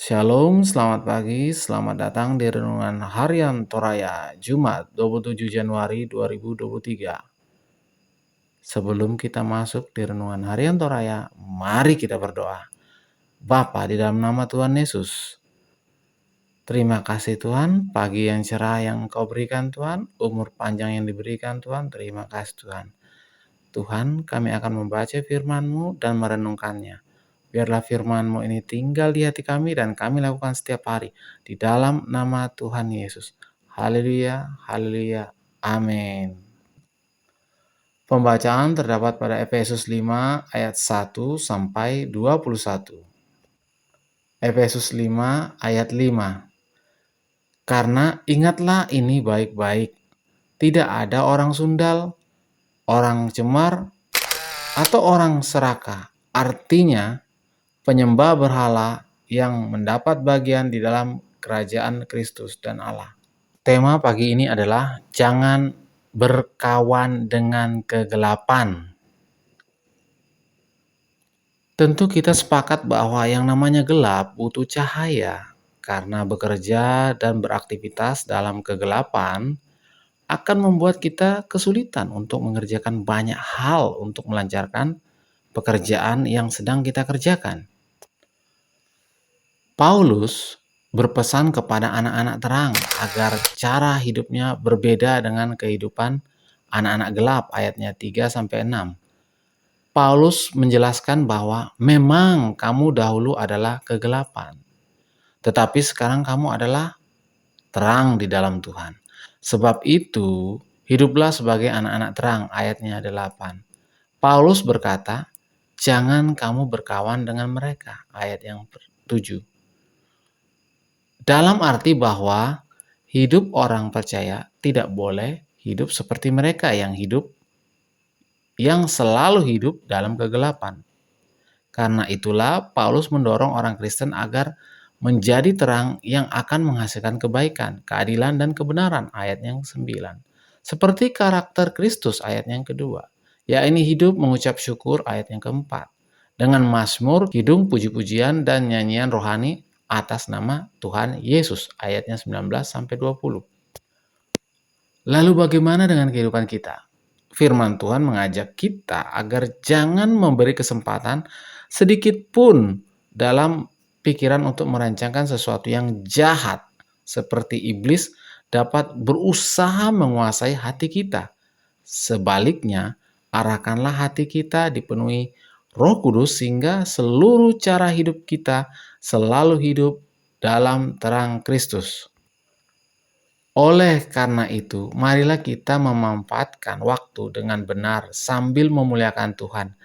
Shalom, selamat pagi, selamat datang di Renungan Harian Toraya, Jumat 27 Januari 2023. Sebelum kita masuk di Renungan Harian Toraya, mari kita berdoa. Bapa, di dalam nama Tuhan Yesus, terima kasih Tuhan, pagi yang cerah yang Engkau berikan Tuhan, umur panjang yang diberikan Tuhan, terima kasih Tuhan. Tuhan, kami akan membaca firman-Mu dan merenungkannya. Biarlah firman-Mu ini tinggal di hati kami dan kami lakukan setiap hari. Di dalam nama Tuhan Yesus. Haleluya, haleluya, amin. Pembacaan terdapat pada Efesus 5 ayat 1 sampai 21. Efesus 5 ayat 5. Karena ingatlah ini baik-baik. Tidak ada orang sundal, orang cemar, atau orang serakah. Artinya, penyembah berhala yang mendapat bagian di dalam kerajaan Kristus dan Allah. Tema pagi ini adalah jangan berkawan dengan kegelapan. Tentu kita sepakat bahwa yang namanya gelap butuh cahaya, karena bekerja dan beraktivitas dalam kegelapan akan membuat kita kesulitan untuk mengerjakan banyak hal untuk melancarkan pekerjaan yang sedang kita kerjakan. Paulus berpesan kepada anak-anak terang agar cara hidupnya berbeda dengan kehidupan anak-anak gelap, ayatnya 3-6. Paulus menjelaskan bahwa memang kamu dahulu adalah kegelapan, tetapi sekarang kamu adalah terang di dalam Tuhan. Sebab itu, hiduplah sebagai anak-anak terang, ayatnya 8. Paulus berkata, jangan kamu berkawan dengan mereka, ayat yang 7. Dalam arti bahwa hidup orang percaya tidak boleh hidup seperti mereka yang selalu hidup dalam kegelapan. Karena itulah Paulus mendorong orang Kristen agar menjadi terang yang akan menghasilkan kebaikan, keadilan, dan kebenaran, ayat yang 9. Seperti karakter Kristus, ayat yang kedua. Ya, ini hidup mengucap syukur, ayat yang keempat. Dengan mazmur, kidung, puji-pujian, dan nyanyian rohani atas nama Tuhan Yesus, ayatnya 19-20. Lalu bagaimana dengan kehidupan kita? Firman Tuhan mengajak kita agar jangan memberi kesempatan sedikit pun dalam pikiran untuk merancangkan sesuatu yang jahat, seperti iblis dapat berusaha menguasai hati kita. Sebaliknya, arahkanlah hati kita dipenuhi Roh Kudus sehingga seluruh cara hidup kita selalu hidup dalam terang Kristus. Oleh karena itu, marilah kita memanfaatkan waktu dengan benar sambil memuliakan Tuhan,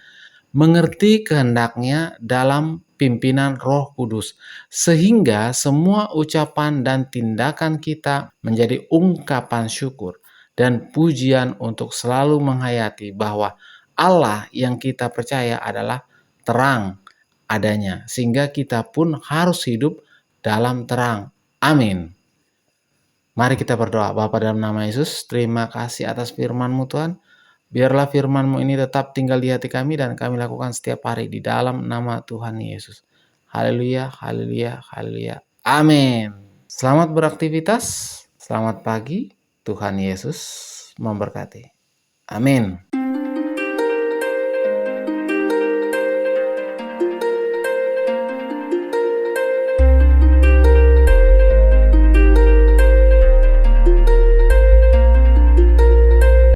mengerti kehendaknya dalam pimpinan Roh Kudus, sehingga semua ucapan dan tindakan kita menjadi ungkapan syukur dan pujian untuk selalu menghayati bahwa Allah yang kita percaya adalah terang adanya, sehingga kita pun harus hidup dalam terang. Amin. Mari kita berdoa. Bapa, dalam nama Yesus, terima kasih atas firman-Mu Tuhan. Biarlah firman-Mu ini tetap tinggal di hati kami dan kami lakukan setiap hari di dalam nama Tuhan Yesus. Haleluya, haleluya, haleluya. Amin. Selamat beraktivitas, selamat pagi. Tuhan Yesus memberkati. Amin.